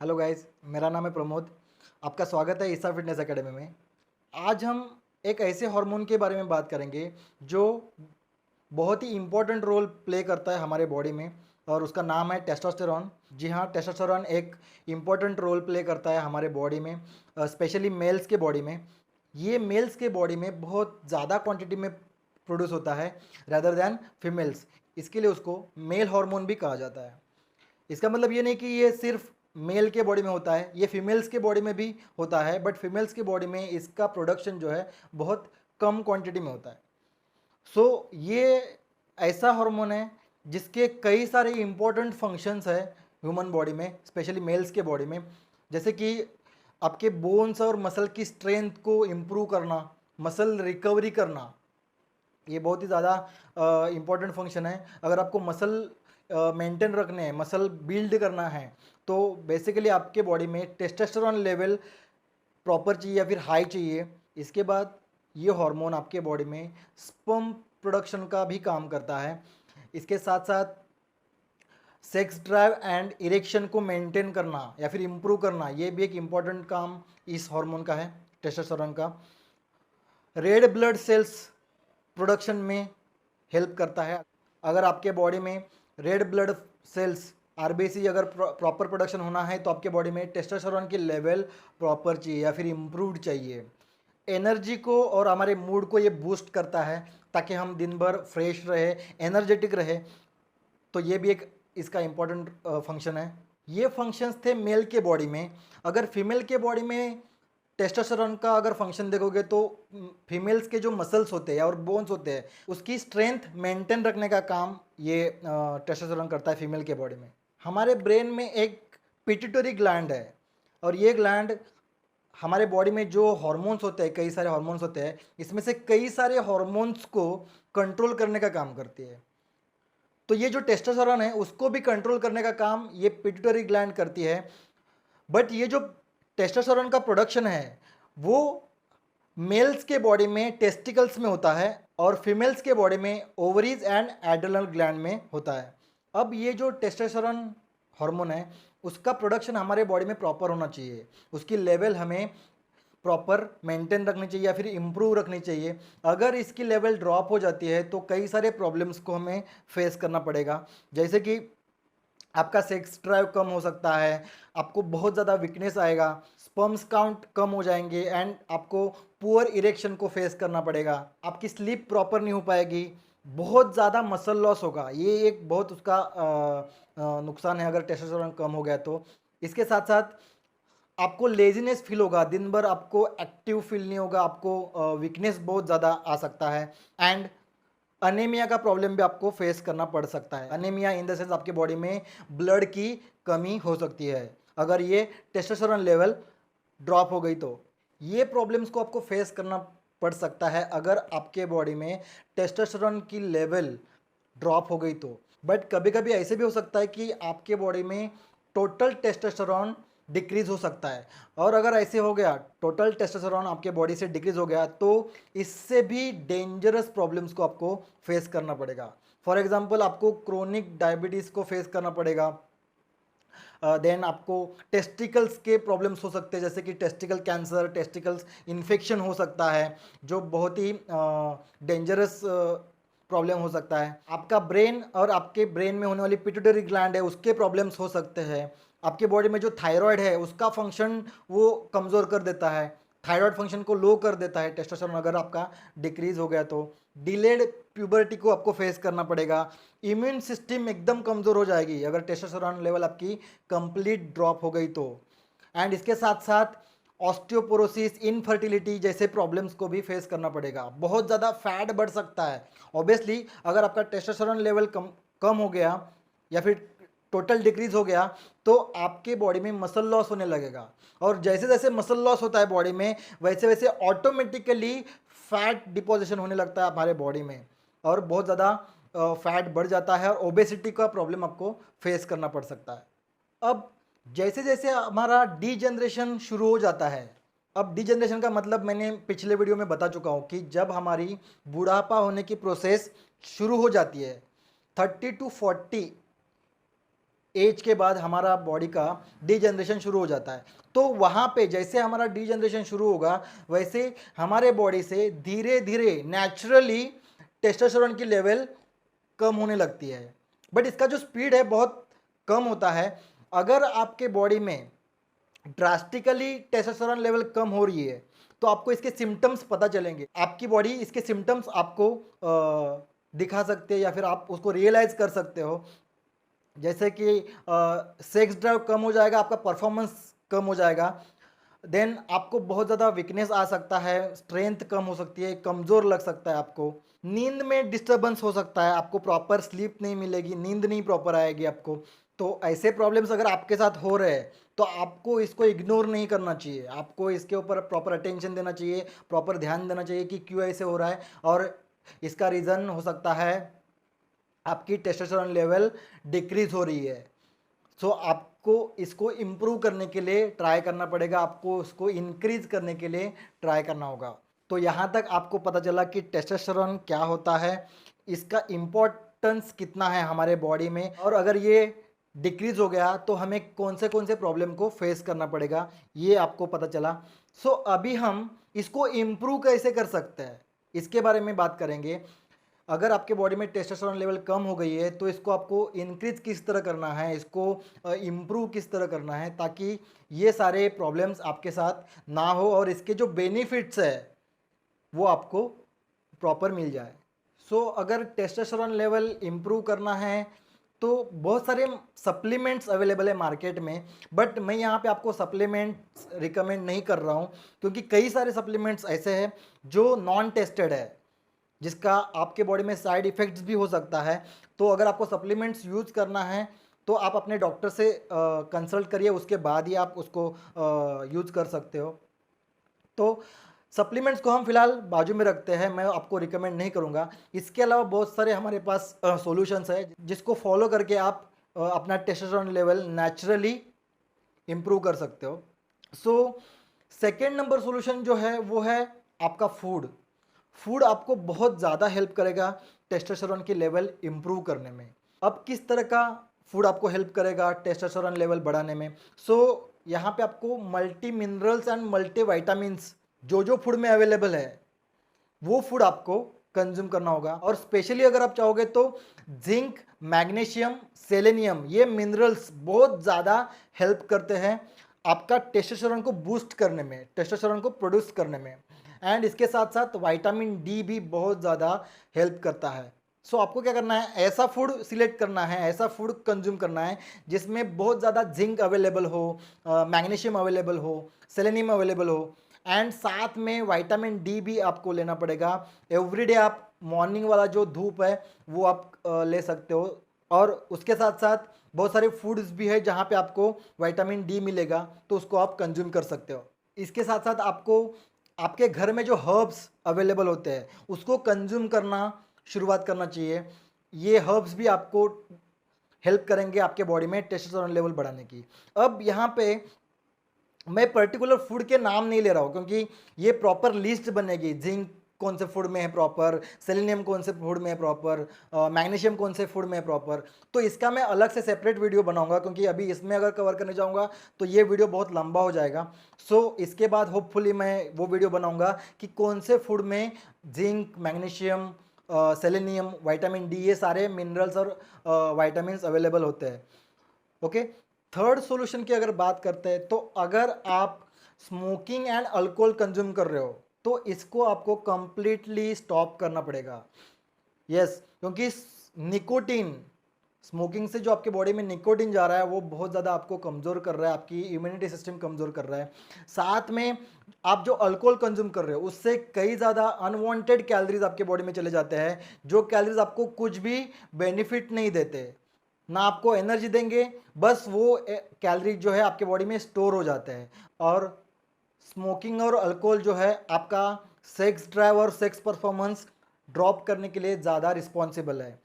Hello guys, मेरा नाम है प्रमोद। आपका स्वागत है ईसा फिटनेस एकेडमी में। आज हम एक ऐसे हार्मोन के बारे में बात करेंगे जो बहुत ही इम्पोर्टेंट रोल प्ले करता है हमारे बॉडी में, और उसका नाम है टेस्टोस्टेरॉन। जी हाँ, टेस्टोस्टेरॉन एक इम्पोर्टेंट रोल प्ले करता है हमारे बॉडी में, स्पेशली मेल्स के बॉडी में। ये मेल्स के बॉडी में बहुत ज़्यादा क्वांटिटी में प्रोड्यूस होता है रैदर दैन फीमेल्स। इसके लिए उसको मेल हार्मोन भी कहा जाता है। इसका मतलब ये नहीं कि ये सिर्फ मेल के बॉडी में होता है, ये फीमेल्स के बॉडी में भी होता है, बट फीमेल्स की बॉडी में इसका प्रोडक्शन जो है बहुत कम क्वांटिटी में होता है। ये ऐसा हार्मोन है जिसके कई सारे इंपॉर्टेंट फंक्शंस है ह्यूमन बॉडी में, स्पेशली मेल्स के बॉडी में। जैसे कि आपके बोन्स और मसल की स्ट्रेंथ को इम्प्रूव करना, मसल रिकवरी करना, ये बहुत ही ज़्यादा इम्पोर्टेंट फंक्शन है। अगर आपको मसल मेंटेन रखने हैं, मसल बिल्ड करना है, तो बेसिकली आपके बॉडी में टेस्टोस्टेरोन लेवल प्रॉपर चाहिए या फिर हाई चाहिए। इसके बाद ये हार्मोन आपके बॉडी में स्पर्म प्रोडक्शन का भी काम करता है। इसके साथ साथ सेक्स ड्राइव एंड इरेक्शन को मेंटेन करना या फिर इम्प्रूव करना, ये भी एक इम्पॉर्टेंट काम इस हार्मोन का है, टेस्टोस्टेरोन का। रेड ब्लड सेल्स प्रोडक्शन में हेल्प करता है। अगर आपके बॉडी में रेड ब्लड सेल्स आरबीसी अगर प्रॉपर प्रोडक्शन होना है, तो आपके बॉडी में टेस्टोस्टेरोन की लेवल प्रॉपर चाहिए या फिर इम्प्रूव्ड चाहिए। एनर्जी को और हमारे मूड को ये बूस्ट करता है ताकि हम दिन भर फ्रेश रहे, एनर्जेटिक रहे। तो ये भी एक इसका इम्पॉर्टेंट फंक्शन है। ये फंक्शंस थे मेल के बॉडी में। अगर फीमेल के बॉडी में टेस्टोस्टेरोन का अगर फंक्शन देखोगे, तो फीमेल्स के जो मसल्स होते हैं और बोन्स होते हैं, उसकी स्ट्रेंथ मेंटेन रखने का काम ये टेस्टोस्टेरोन करता है फीमेल के बॉडी में। हमारे ब्रेन में एक पिट्यूटरी ग्लैंड है, और ये ग्लैंड हमारे बॉडी में जो हार्मोन्स होते हैं, कई सारे हार्मोन्स होते हैं, इसमें से कई सारे हार्मोन्स को कंट्रोल करने का काम करती है। तो ये जो टेस्टोस्टेरोन है उसको भी कंट्रोल करने का काम ये पिट्यूटरी ग्लैंड करती है। बट ये जो टेस्टोस्टेरोन का प्रोडक्शन है वो मेल्स के बॉडी में टेस्टिकल्स में होता है, और फीमेल्स के बॉडी में ओवरीज एंड एड्रिनल ग्लैंड में होता है। अब ये जो टेस्टोस्टेरोन हार्मोन है उसका प्रोडक्शन हमारे बॉडी में प्रॉपर होना चाहिए, उसकी लेवल हमें प्रॉपर मेंटेन रखनी चाहिए या फिर इम्प्रूव रखनी चाहिए। अगर इसकी लेवल ड्रॉप हो जाती है तो कई सारे प्रॉब्लम्स को हमें फेस करना पड़ेगा। जैसे कि आपका सेक्स ड्राइव कम हो सकता है, आपको बहुत ज़्यादा वीकनेस आएगा, स्पर्म्स काउंट कम हो जाएंगे, एंड आपको पुअर इरेक्शन को फेस करना पड़ेगा। आपकी स्लीप प्रॉपर नहीं हो पाएगी, बहुत ज़्यादा मसल लॉस होगा। ये एक बहुत उसका नुकसान है अगर टेस्टोस्टेरोन कम हो गया तो। इसके साथ साथ आपको लेजीनेस फील होगा, दिन भर आपको एक्टिव फील नहीं होगा, आपको वीकनेस बहुत ज़्यादा आ सकता है, एंड अनेमिया का प्रॉब्लम भी आपको फेस करना पड़ सकता है। अनेमिया इन द सेंस आपके बॉडी में ब्लड की कमी हो सकती है अगर ये टेस्टोस्टेरोन लेवल ड्रॉप हो गई। तो ये प्रॉब्लम्स को आपको फेस करना पड़ सकता है अगर आपके बॉडी में टेस्टोस्टेरोन की लेवल ड्रॉप हो गई तो। बट कभी कभी ऐसे भी हो सकता है कि आपके बॉडी में टोटल टेस्टोस्टेरोन डिक्रीज हो सकता है, और अगर ऐसे हो गया, टोटल टेस्टोस्टेरोन आपके बॉडी से डिक्रीज हो गया, तो इससे भी डेंजरस प्रॉब्लम्स को आपको फेस करना पड़ेगा। फॉर एग्जांपल आपको क्रोनिक डायबिटीज़ को फेस करना पड़ेगा। देन आपको टेस्टिकल्स के प्रॉब्लम्स हो सकते हैं, जैसे कि टेस्टिकल कैंसर, टेस्टिकल्स इन्फेक्शन हो सकता है, जो बहुत ही डेंजरस प्रॉब्लम हो सकता है। आपका ब्रेन और आपके ब्रेन में होने वाली पिट्यूटरी ग्लैंड है उसके प्रॉब्लम्स हो सकते हैं। आपके बॉडी में जो थायराइड है उसका फंक्शन वो कमज़ोर कर देता है, थायराइड फंक्शन को लो कर देता है टेस्टोस्टेरोन अगर आपका डिक्रीज हो गया तो। डिलेड प्यूबर्टी को आपको फेस करना पड़ेगा। इम्यून सिस्टम एकदम कमज़ोर हो जाएगी अगर टेस्टोस्टेरोन लेवल आपकी कंप्लीट ड्रॉप हो गई तो। एंड इसके साथ साथ ऑस्टियोपोरोसिस, इनफर्टिलिटी जैसे प्रॉब्लम्स को भी फेस करना पड़ेगा। बहुत ज़्यादा फैट बढ़ सकता है ऑब्वियसली। अगर आपका टेस्टोस्टेरोन लेवल कम हो गया या फिर टोटल डिक्रीज हो गया, तो आपके बॉडी में मसल लॉस होने लगेगा, और जैसे जैसे मसल लॉस होता है बॉडी में, वैसे वैसे ऑटोमेटिकली फैट डिपोजिशन होने लगता है हमारे बॉडी में, और बहुत ज़्यादा फैट बढ़ जाता है, और ओबेसिटी का प्रॉब्लम आपको फेस करना पड़ सकता है। अब जैसे जैसे हमारा डी जनरेशन शुरू हो जाता है, अब डी जनरेशन का मतलब मैंने पिछले वीडियो में बता चुका हूँ कि जब हमारी बुढ़ापा होने की प्रोसेस शुरू हो जाती है, 30 to 40 एज के बाद हमारा बॉडी का डीजनरेशन शुरू हो जाता है। तो वहाँ पे जैसे हमारा डीजनरेशन शुरू होगा वैसे हमारे बॉडी से धीरे धीरे नेचुरली टेस्टोस्टेरोन की लेवल कम होने लगती है। बट इसका जो स्पीड है बहुत कम होता है। अगर आपके बॉडी में ड्रास्टिकली टेस्टोस्टेरोन लेवल कम हो रही है तो आपको इसके सिम्टम्स पता चलेंगे। आपकी बॉडी इसके सिम्टम्स आपको दिखा सकते हैं या फिर आप उसको रियलाइज कर सकते हो। जैसे कि सेक्स ड्राइव कम हो जाएगा, आपका परफॉर्मेंस कम हो जाएगा, देन आपको बहुत ज़्यादा वीकनेस आ सकता है, स्ट्रेंथ कम हो सकती है, कमज़ोर लग सकता है, आपको नींद में डिस्टर्बेंस हो सकता है, आपको प्रॉपर स्लीप नहीं मिलेगी, नींद नहीं प्रॉपर आएगी आपको। तो ऐसे प्रॉब्लम्स अगर आपके साथ हो रहे हैं तो आपको इसको इग्नोर नहीं करना चाहिए, आपको इसके ऊपर प्रॉपर अटेंशन देना चाहिए, प्रॉपर ध्यान देना चाहिए कि क्यों ऐसे हो रहा है। और इसका रीज़न हो सकता है आपकी टेस्टोस्टेरोन लेवल डिक्रीज हो रही है। सो आपको इसको इम्प्रूव करने के लिए ट्राई करना पड़ेगा, आपको उसको इंक्रीज करने के लिए ट्राई करना होगा। तो यहाँ तक आपको पता चला कि टेस्टोस्टेरोन क्या होता है, इसका इम्पोर्टेंस कितना है हमारे बॉडी में, और अगर ये डिक्रीज हो गया तो हमें कौन से प्रॉब्लम को फेस करना पड़ेगा, ये आपको पता चला। सो अभी हम इसको इम्प्रूव कैसे कर सकते हैं इसके बारे में बात करेंगे। अगर आपके बॉडी में टेस्टोस्टेरोन लेवल कम हो गई है तो इसको आपको इंक्रीज किस तरह करना है, इसको इम्प्रूव किस तरह करना है ताकि ये सारे प्रॉब्लम्स आपके साथ ना हो और इसके जो बेनिफिट्स है वो आपको प्रॉपर मिल जाए। सो अगर टेस्टोस्टेरोन लेवल इम्प्रूव करना है तो बहुत सारे सप्लीमेंट्स अवेलेबल है मार्केट में, बट मैं यहाँ पे आपको सप्लीमेंट्स रिकमेंड नहीं कर रहा हूँ क्योंकि कई सारे सप्लीमेंट्स ऐसे हैं जो नॉन टेस्टेड है, जिसका आपके बॉडी में साइड इफ़ेक्ट्स भी हो सकता है। तो अगर आपको सप्लीमेंट्स यूज़ करना है तो आप अपने डॉक्टर से कंसल्ट करिए, उसके बाद ही आप उसको यूज़ कर सकते हो। तो सप्लीमेंट्स को हम फिलहाल बाजू में रखते हैं, मैं आपको रिकमेंड नहीं करूँगा। इसके अलावा बहुत सारे हमारे पास सॉल्यूशंस है जिसको फॉलो करके आप अपना टेस्टोस्टेरोन लेवल नेचुरली इम्प्रूव कर सकते हो। सो सेकेंड नंबर सॉल्यूशन जो है वो है आपका फूड। फूड आपको बहुत ज़्यादा हेल्प करेगा टेस्टोस्टेरोन की लेवल इम्प्रूव करने में। अब किस तरह का फूड आपको हेल्प करेगा टेस्टोस्टेरोन लेवल बढ़ाने में? यहाँ पे आपको multi minerals and multi vitamins जो फूड में अवेलेबल है वो फूड आपको कंज्यूम करना होगा। और स्पेशली अगर आप चाहोगे तो जिंक, मैग्नीशियम, सेलेनियम, ये मिनरल्स बहुत ज़्यादा हेल्प करते हैं आपका टेस्टोस्टेरोन को बूस्ट करने में, टेस्टोस्टेरोन को प्रोड्यूस करने में। एंड इसके साथ साथ विटामिन डी भी बहुत ज़्यादा हेल्प करता है। सो आपको क्या करना है, ऐसा फूड सिलेक्ट करना है, ऐसा फूड कंज्यूम करना है जिसमें बहुत ज़्यादा जिंक अवेलेबल हो, मैग्नीशियम अवेलेबल हो, सेलेनियम अवेलेबल हो, एंड साथ में विटामिन डी भी आपको लेना पड़ेगा। एवरीडे आप मॉर्निंग वाला जो धूप है वो आप ले सकते हो। और उसके साथ साथ बहुत सारे फूड्स भी है जहाँ पे आपको विटामिन डी मिलेगा, तो उसको आप कंज्यूम कर सकते हो। इसके साथ साथ आपको आपके घर में जो हर्ब्स अवेलेबल होते हैं उसको कंज्यूम करना शुरुआत करना चाहिए। ये हर्ब्स भी आपको हेल्प करेंगे आपके बॉडी में टेस्टोस्टेरोन लेवल बढ़ाने की। अब यहाँ पे मैं पर्टिकुलर फूड के नाम नहीं ले रहा हूँ क्योंकि ये प्रॉपर लिस्ट बनेगी, जिंक कौन से फूड में है प्रॉपर, सेलेनियम कौन से फूड में है प्रॉपर, मैग्नीशियम कौन से फूड में है प्रॉपर। तो इसका मैं अलग से सेपरेट वीडियो बनाऊंगा क्योंकि अभी इसमें अगर कवर करने जाऊंगा तो ये वीडियो बहुत लंबा हो जाएगा। इसके बाद होपफुली मैं वो वीडियो बनाऊंगा कि कौन से फूड में zinc, magnesium, selenium, vitamin D, ये सारे मिनरल्स और विटामिन्स अवेलेबल होते हैं। ओके, थर्ड सॉल्यूशन की अगर बात करते हैं तो अगर आप स्मोकिंग एंड अल्कोहल कंज्यूम कर रहे हो तो इसको आपको कंप्लीटली स्टॉप करना पड़ेगा। यस, क्योंकि निकोटीन, स्मोकिंग से जो आपके बॉडी में निकोटीन जा रहा है वो बहुत ज़्यादा आपको कमज़ोर कर रहा है, आपकी इम्यूनिटी सिस्टम कमज़ोर कर रहा है। साथ में आप जो अल्कोहल कंज्यूम कर रहे हो उससे कई ज़्यादा अनवांटेड कैलोरीज आपके बॉडी में चले जाते हैं, जो कैलोरीज आपको कुछ भी बेनिफिट नहीं देते, ना आपको एनर्जी देंगे, बस वो कैलोरी जो है आपके बॉडी में स्टोर हो जाते हैं। और स्मोकिंग और अल्कोहल जो है आपका सेक्स ड्राइव और सेक्स परफॉर्मेंस ड्रॉप करने के लिए ज़्यादा रिस्पॉन्सिबल है।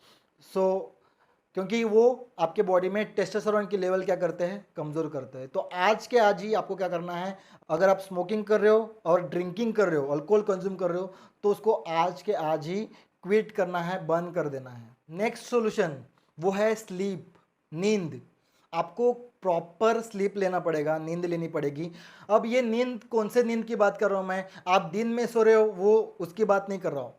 क्योंकि वो आपके बॉडी में टेस्टोस्टेरोन की लेवल क्या करते हैं, कमज़ोर करते हैं। तो आज के आज ही आपको क्या करना है, अगर आप स्मोकिंग कर रहे हो और ड्रिंकिंग कर रहे हो, अल्कोहल कंज्यूम कर रहे हो, तो उसको आज के आज ही क्विट करना है, बंद कर देना है। नेक्स्ट सॉल्यूशन वो है स्लीप, नींद। आपको प्रॉपर स्लीप लेना पड़ेगा, नींद लेनी पड़ेगी। अब ये नींद, कौन से नींद की बात कर रहा हूँ मैं, आप दिन में सो रहे हो वो उसकी बात नहीं कर रहा हूँ।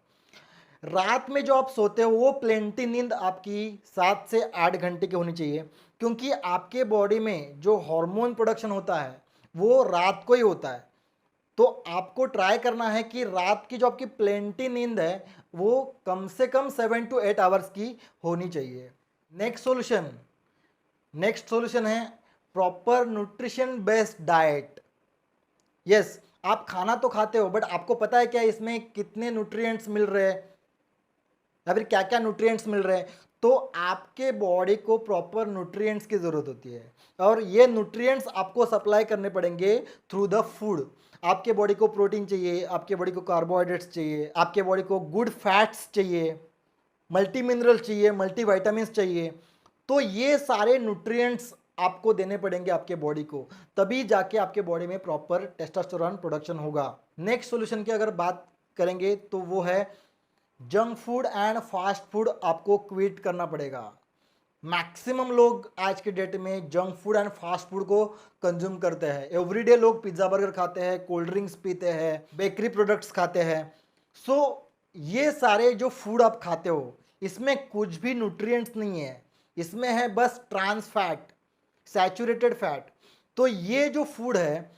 रात में जो आप सोते हो वो प्लेंटी नींद आपकी 7 से 8 घंटे की होनी चाहिए, क्योंकि आपके बॉडी में जो हार्मोन प्रोडक्शन होता है वो रात को ही होता है। तो आपको ट्राई करना है कि रात की जो आपकी प्लेंटी नींद है वो कम से कम 7 to 8 आवर्स की होनी चाहिए। नेक्स्ट सॉल्यूशन है proper nutrition based diet. Yes, आप खाना तो खाते हो, बट आपको पता है क्या इसमें कितने न्यूट्रिएंट्स मिल रहे हैं या फिर क्या क्या न्यूट्रिएंट्स मिल रहे हैं? तो आपके बॉडी को प्रॉपर न्यूट्रिएंट्स की ज़रूरत होती है, और ये न्यूट्रिएंट्स आपको सप्लाई करने पड़ेंगे थ्रू द फूड। आपके बॉडी को प्रोटीन चाहिए, आपके बॉडी को कार्बोहाइड्रेट्स चाहिए, आपके बॉडी को गुड फैट्स चाहिए, मल्टी मिनरल्स चाहिए, मल्टी वाइटामिन चाहिए। तो ये सारे न्यूट्रिएंट्स आपको देने पड़ेंगे आपके बॉडी को, तभी जाके आपके बॉडी में प्रॉपर टेस्टोस्टेरोन प्रोडक्शन होगा। नेक्स्ट सॉल्यूशन की अगर बात करेंगे तो वो है junk food and fast food आपको क्विट करना पड़ेगा। मैक्सिमम लोग आज के डेट में junk food and fast food को कंज्यूम करते हैं। एवरीडे लोग पिज्ज़ा बर्गर खाते हैं, कोल्ड ड्रिंक्स पीते हैं, बेकरी प्रोडक्ट्स खाते हैं। सो ये सारे जो फूड आप खाते हो इसमें कुछ भी न्यूट्रिएंट्स नहीं है, इसमें है बस ट्रांस फैट, सैचुरेटेड फैट। तो ये जो फूड है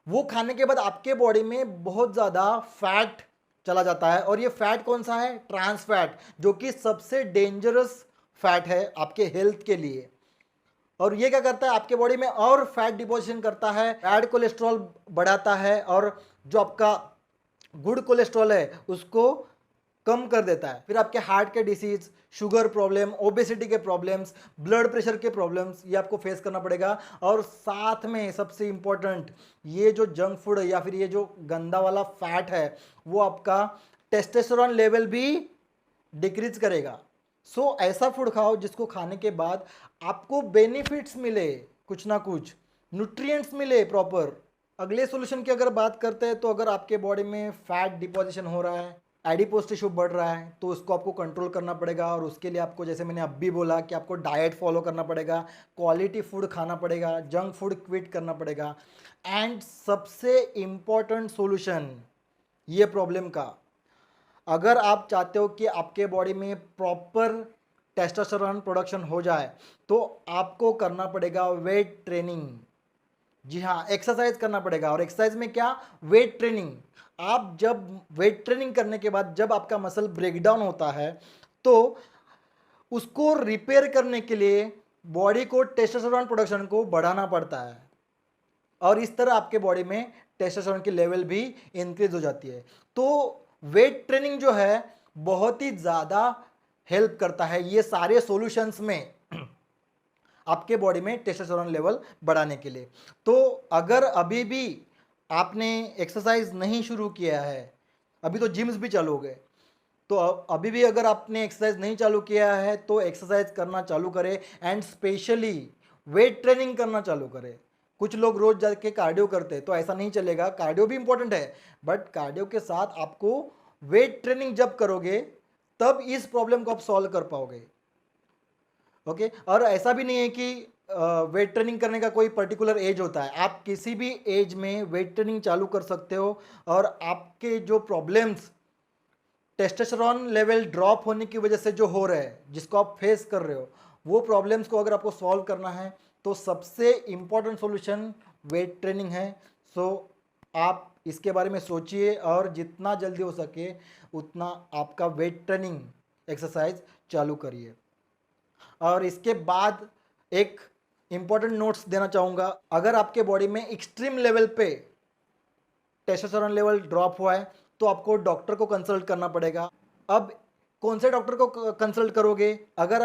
वो खाने के बाद आपके बॉडी में बहुत ज़्यादा फैट चला जाता है, और ये फैट कौन सा है? ट्रांस फैट, जो कि सबसे डेंजरस फैट है आपके हेल्थ के लिए। और ये क्या करता है आपके बॉडी में और फैट डिपोजिशन करता है, बैड कोलेस्ट्रॉल बढ़ाता है, और जो आपका गुड कोलेस्ट्रॉल है उसको कम कर देता है। फिर आपके हार्ट के डिसीज, शुगर प्रॉब्लम, ओबेसिटी के प्रॉब्लम्स, ब्लड प्रेशर के प्रॉब्लम्स ये आपको फेस करना पड़ेगा। और साथ में सबसे इंपॉर्टेंट, ये जो जंक फूड है या फिर ये जो गंदा वाला फैट है वो आपका टेस्टोस्टेरोन लेवल भी डिक्रीज करेगा। सो ऐसा फूड खाओ जिसको खाने के बाद आपको बेनिफिट्स मिले, कुछ ना कुछ न्यूट्रिएंट्स मिले प्रॉपर। अगले सॉल्यूशन की अगर बात करते हैं तो अगर आपके बॉडी में फैट डिपोजिशन हो रहा है, एडिपोज टिश्यू बढ़ रहा है, तो उसको आपको कंट्रोल करना पड़ेगा। और उसके लिए आपको, जैसे मैंने अब भी बोला, कि आपको डाइट फॉलो करना पड़ेगा, क्वालिटी फूड खाना पड़ेगा, जंक फूड क्विट करना पड़ेगा। एंड सबसे इम्पॉर्टेंट सॉल्यूशन ये प्रॉब्लम का, अगर आप चाहते हो कि आपके बॉडी में प्रॉपर टेस्टोस्टेरोन प्रोडक्शन हो जाए तो आपको करना पड़ेगा वेट ट्रेनिंग। जी हाँ, एक्सरसाइज करना पड़ेगा। और एक्सरसाइज में क्या? Weight training. आप जब वेट ट्रेनिंग करने के बाद जब आपका मसल ब्रेकडाउन होता है तो उसको रिपेयर करने के लिए बॉडी को टेस्टोस्टेरोन प्रोडक्शन को बढ़ाना पड़ता है, और इस तरह आपके बॉडी में टेस्टोस्टेरोन की लेवल भी इंक्रीज हो जाती है। तो वेट ट्रेनिंग जो है बहुत ही ज़्यादा हेल्प करता है ये सारे सॉल्यूशंस में आपके बॉडी में टेस्टोस्टेरोन लेवल बढ़ाने के लिए। तो अगर अभी भी आपने एक्सरसाइज नहीं शुरू किया है, अभी तो जिम्स भी चालू हो गए, तो अभी भी अगर आपने एक्सरसाइज नहीं चालू किया है तो एक्सरसाइज करना चालू करें, एंड स्पेशली वेट ट्रेनिंग करना चालू करें। कुछ लोग रोज जाके कार्डियो करते हैं, तो ऐसा नहीं चलेगा। कार्डियो भी इंपॉर्टेंट है, बट कार्डियो के साथ आपको वेट ट्रेनिंग जब करोगे तब इस प्रॉब्लम को आप सॉल्व कर पाओगे। ओके, और ऐसा भी नहीं है कि वेट ट्रेनिंग करने का कोई पर्टिकुलर एज होता है। आप किसी भी एज में वेट ट्रेनिंग चालू कर सकते हो, और आपके जो प्रॉब्लम्स टेस्टोस्टेरोन लेवल ड्रॉप होने की वजह से जो हो रहा है, जिसको आप फेस कर रहे हो, वो प्रॉब्लम्स को अगर आपको सॉल्व करना है तो सबसे इम्पॉर्टेंट सॉल्यूशन वेट ट्रेनिंग है। सो आप इसके बारे में सोचिए, और जितना जल्दी हो सके उतना आपका वेट ट्रेनिंग एक्सरसाइज चालू करिए। और इसके बाद एक इम्पॉर्टेंट नोट्स देना चाहूँगा, अगर आपके बॉडी में एक्सट्रीम लेवल पे टेस्टोस्टेरोन लेवल ड्रॉप हुआ है तो आपको डॉक्टर को कंसल्ट करना पड़ेगा। अब कौन से डॉक्टर को कंसल्ट करोगे? अगर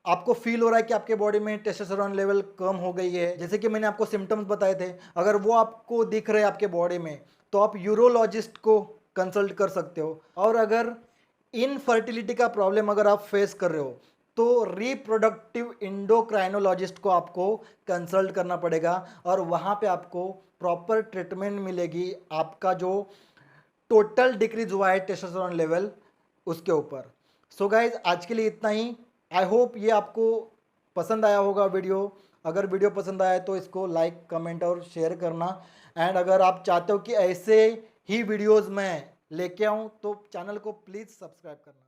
आपको फील हो रहा है कि आपके बॉडी में टेस्टोस्टेरोन लेवल कम हो गई है, जैसे कि मैंने आपको सिम्टम्स बताए थे, अगर वो आपको दिख रहे हैं आपके बॉडी में, तो आप यूरोलॉजिस्ट को कंसल्ट कर सकते हो। और अगर इनफर्टिलिटी का प्रॉब्लम अगर आप फेस कर रहे हो तो रिप्रोडक्टिव इंडोक्राइनोलॉजिस्ट को आपको कंसल्ट करना पड़ेगा, और वहाँ पे आपको प्रॉपर ट्रीटमेंट मिलेगी आपका जो टोटल डिक्रीज हुआ है टेस्टोस्टेरोन लेवल उसके ऊपर। सो गाइज, आज के लिए इतना ही। आई होप ये आपको पसंद आया होगा वीडियो। अगर वीडियो पसंद आया तो इसको लाइक कमेंट और शेयर करना। एंड अगर आप चाहते हो कि ऐसे ही वीडियोस मैं लेके आऊँ तो चैनल को प्लीज़ सब्सक्राइब करना।